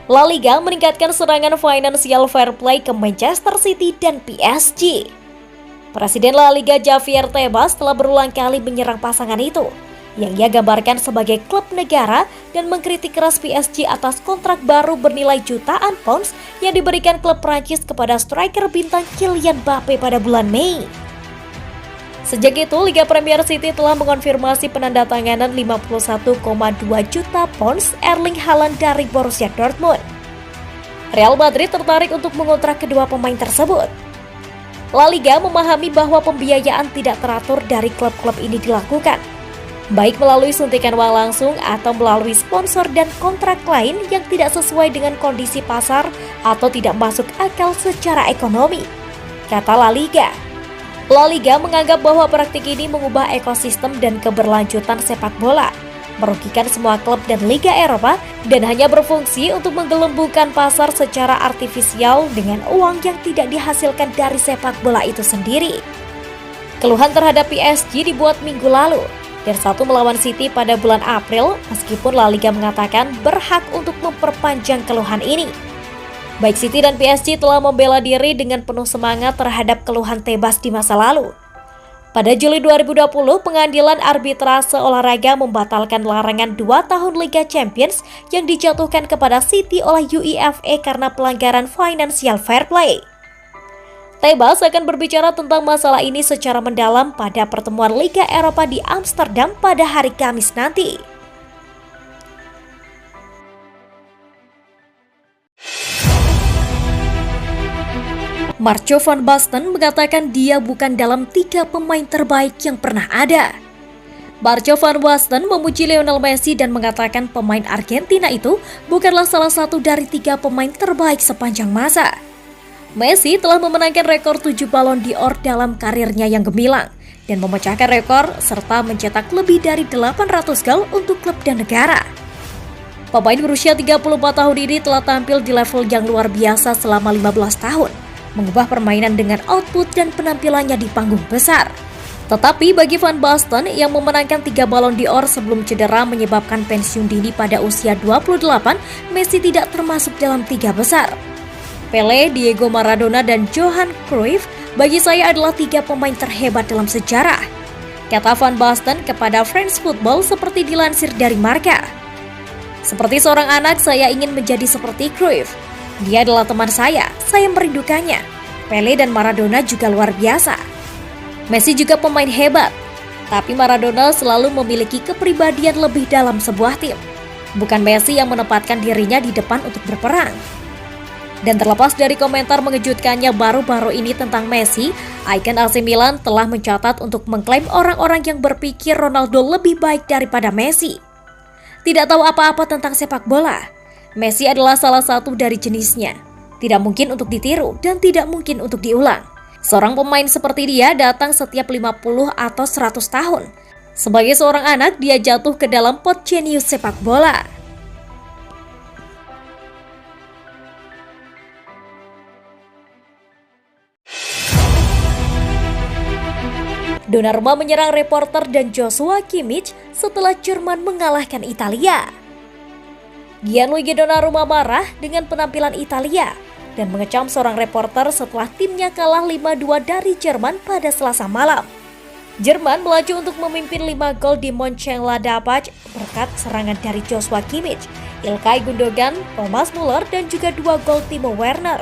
La Liga meningkatkan serangan financial fair play ke Manchester City dan PSG. Presiden La Liga Javier Tebas telah berulang kali menyerang pasangan itu, yang ia gambarkan sebagai klub negara dan mengkritik keras PSG atas kontrak baru bernilai jutaan pounds yang diberikan klub Prancis kepada striker bintang Kylian Mbappe pada bulan Mei. Sejak itu, Liga Premier City telah mengonfirmasi penandatanganan 51,2 juta pounds Erling Haaland dari Borussia Dortmund. Real Madrid tertarik untuk mengontrak kedua pemain tersebut. La Liga memahami bahwa pembiayaan tidak teratur dari klub-klub ini dilakukan, baik melalui suntikan uang langsung atau melalui sponsor dan kontrak lain yang tidak sesuai dengan kondisi pasar atau tidak masuk akal secara ekonomi, kata La Liga. La Liga menganggap bahwa praktik ini mengubah ekosistem dan keberlanjutan sepak bola, merugikan semua klub dan Liga Eropa, dan hanya berfungsi untuk menggelembungkan pasar secara artifisial dengan uang yang tidak dihasilkan dari sepak bola itu sendiri. Keluhan terhadap PSG dibuat minggu lalu, dan satu melawan City pada bulan April, meskipun La Liga mengatakan berhak untuk memperpanjang keluhan ini. Baik City dan PSG telah membela diri dengan penuh semangat terhadap keluhan Tebas di masa lalu. Pada Juli 2020, pengadilan arbitrase olahraga membatalkan larangan 2 tahun Liga Champions yang dijatuhkan kepada City oleh UEFA karena pelanggaran financial fair play. Tebas akan berbicara tentang masalah ini secara mendalam pada pertemuan Liga Eropa di Amsterdam pada hari Kamis nanti. Marco van Basten mengatakan dia bukan dalam 3 pemain terbaik yang pernah ada. Marco van Basten memuji Lionel Messi dan mengatakan pemain Argentina itu bukanlah salah satu dari 3 pemain terbaik sepanjang masa. Messi telah memenangkan rekor 7 Ballon d'Or dalam karirnya yang gemilang dan memecahkan rekor serta mencetak lebih dari 800 gol untuk klub dan negara. Pemain berusia 34 tahun ini telah tampil di level yang luar biasa selama 15 tahun, mengubah permainan dengan output dan penampilannya di panggung besar. Tetapi bagi Van Basten yang memenangkan 3 Ballon d'Or sebelum cedera menyebabkan pensiun dini pada usia 28, Messi tidak termasuk dalam 3 besar. Pele, Diego Maradona, dan Johan Cruyff bagi saya adalah 3 pemain terhebat dalam sejarah, kata Van Basten kepada France Football seperti dilansir dari Marca. Seperti seorang anak, saya ingin menjadi seperti Cruyff. Dia adalah teman saya merindukannya. Pele dan Maradona juga luar biasa. Messi juga pemain hebat, tapi Maradona selalu memiliki kepribadian lebih dalam sebuah tim. Bukan Messi yang menempatkan dirinya di depan untuk berperang. Dan terlepas dari komentar mengejutkannya baru-baru ini tentang Messi, ikon AC Milan telah mencatat untuk mengklaim orang-orang yang berpikir Ronaldo lebih baik daripada Messi. Tidak tahu apa-apa tentang sepak bola, Messi adalah salah satu dari jenisnya. Tidak mungkin untuk ditiru dan tidak mungkin untuk diulang. Seorang pemain seperti dia datang setiap 50 atau 100 tahun. Sebagai seorang anak, dia jatuh ke dalam pot jenius sepak bola. Donnarumma menyerang reporter dan Joshua Kimmich setelah Jerman mengalahkan Italia. Gianluigi Donnarumma marah dengan penampilan Italia dan mengecam seorang reporter setelah timnya kalah 5-2 dari Jerman pada Selasa malam. Jerman melaju untuk memimpin 5 gol di Mönchengladbach berkat serangan dari Joshua Kimmich, Ilkay Gundogan, Thomas Muller, dan juga 2 gol Timo Werner.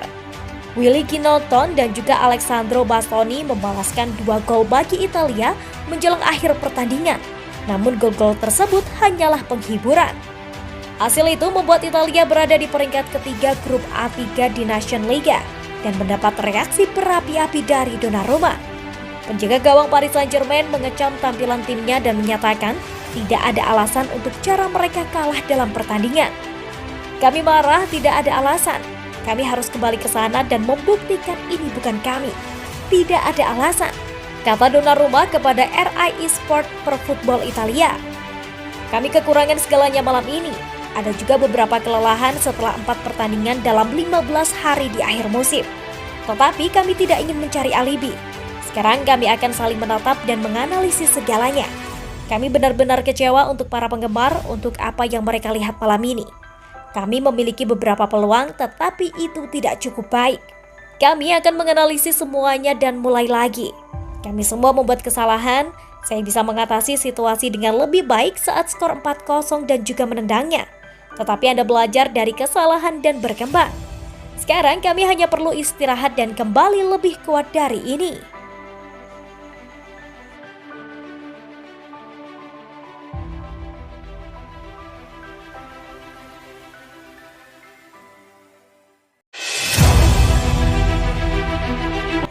Willy Ginolton dan juga Alessandro Bastoni membalaskan 2 gol bagi Italia menjelang akhir pertandingan. Namun gol-gol tersebut hanyalah penghiburan. Hasil itu membuat Italia berada di peringkat ketiga grup A3 di Nation Liga dan mendapat reaksi berapi-api dari Donnarumma. Penjaga gawang Paris Saint-Germain mengecam tampilan timnya dan menyatakan tidak ada alasan untuk cara mereka kalah dalam pertandingan. Kami marah, tidak ada alasan. Kami harus kembali ke sana dan membuktikan ini bukan kami. Tidak ada alasan, kata Donnarumma kepada RAI Sport per Football Italia. Kami kekurangan segalanya malam ini. ada juga beberapa kelelahan setelah 4 pertandingan dalam 15 hari di akhir musim. Tetapi kami tidak ingin mencari alibi. Sekarang kami akan saling menatap dan menganalisis segalanya. Kami benar-benar kecewa untuk para penggemar untuk apa yang mereka lihat malam ini. Kami memiliki beberapa peluang, tetapi itu tidak cukup baik. Kami akan menganalisis semuanya dan mulai lagi. Kami semua membuat kesalahan. Saya bisa mengatasi situasi dengan lebih baik saat skor 4-0 dan juga menendangnya. Tetapi Anda belajar dari kesalahan dan berkembang. Sekarang kami hanya perlu istirahat dan kembali lebih kuat dari ini.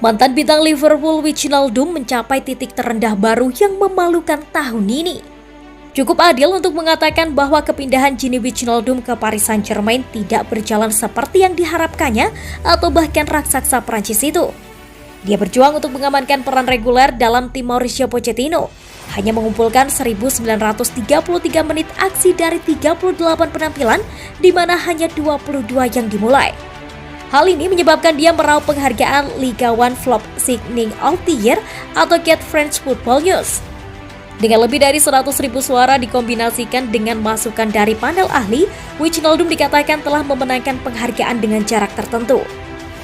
Mantan bintang Liverpool Wijnaldum mencapai titik terendah baru yang memalukan tahun ini. Cukup adil untuk mengatakan bahwa kepindahan Gini Wijnaldum ke Paris Saint-Germain tidak berjalan seperti yang diharapkannya atau bahkan raksasa Prancis itu. Dia berjuang untuk mengamankan peran reguler dalam tim Mauricio Pochettino, hanya mengumpulkan 1933 menit aksi dari 38 penampilan, di mana hanya 22 yang dimulai. Hal ini menyebabkan dia meraup penghargaan Liga One Flop Signing of the Year atau Get French Football News. Dengan lebih dari 100.000 suara dikombinasikan dengan masukan dari panel ahli, Wijnaldum dikatakan telah memenangkan penghargaan dengan jarak tertentu.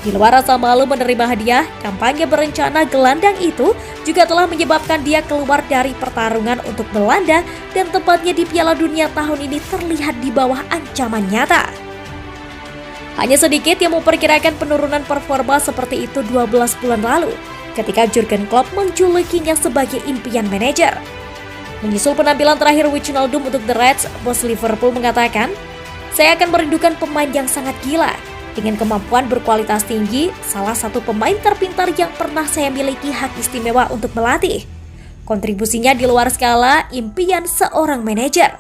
Di luar rasa malu menerima hadiah, kampanye berencana gelandang itu juga telah menyebabkan dia keluar dari pertarungan untuk Belanda dan tepatnya di Piala Dunia tahun ini terlihat di bawah ancaman nyata. Hanya sedikit yang memperkirakan penurunan performa seperti itu 12 bulan lalu, ketika Jurgen Klopp menjulukinya sebagai impian manajer. Menyusul penampilan terakhir Wijnaldum untuk The Reds, bos Liverpool mengatakan, "Saya akan merindukan pemain yang sangat gila, dengan kemampuan berkualitas tinggi, salah satu pemain terpintar yang pernah saya miliki hak istimewa untuk melatih. Kontribusinya di luar skala impian seorang manajer."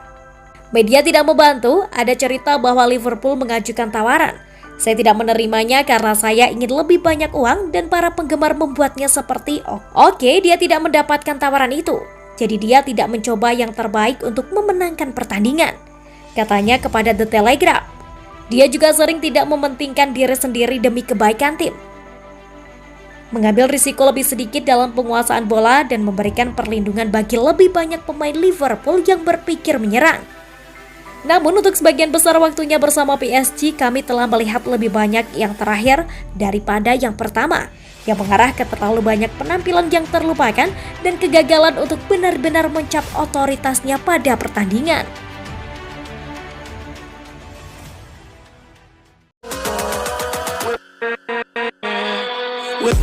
Media tidak membantu, ada cerita bahwa Liverpool mengajukan tawaran. Saya tidak menerimanya karena saya ingin lebih banyak uang dan para penggemar membuatnya seperti oke, dia tidak mendapatkan tawaran itu. Jadi dia tidak mencoba yang terbaik untuk memenangkan pertandingan, katanya kepada The Telegraph. Dia juga sering tidak mementingkan diri sendiri demi kebaikan tim. Mengambil risiko lebih sedikit dalam penguasaan bola dan memberikan perlindungan bagi lebih banyak pemain Liverpool yang berpikir menyerang. Namun untuk sebagian besar waktunya bersama PSG, kami telah melihat lebih banyak yang terakhir daripada yang pertama, yang mengarah ke terlalu banyak penampilan yang terlupakan dan kegagalan untuk benar-benar mencap otoritasnya pada pertandingan. With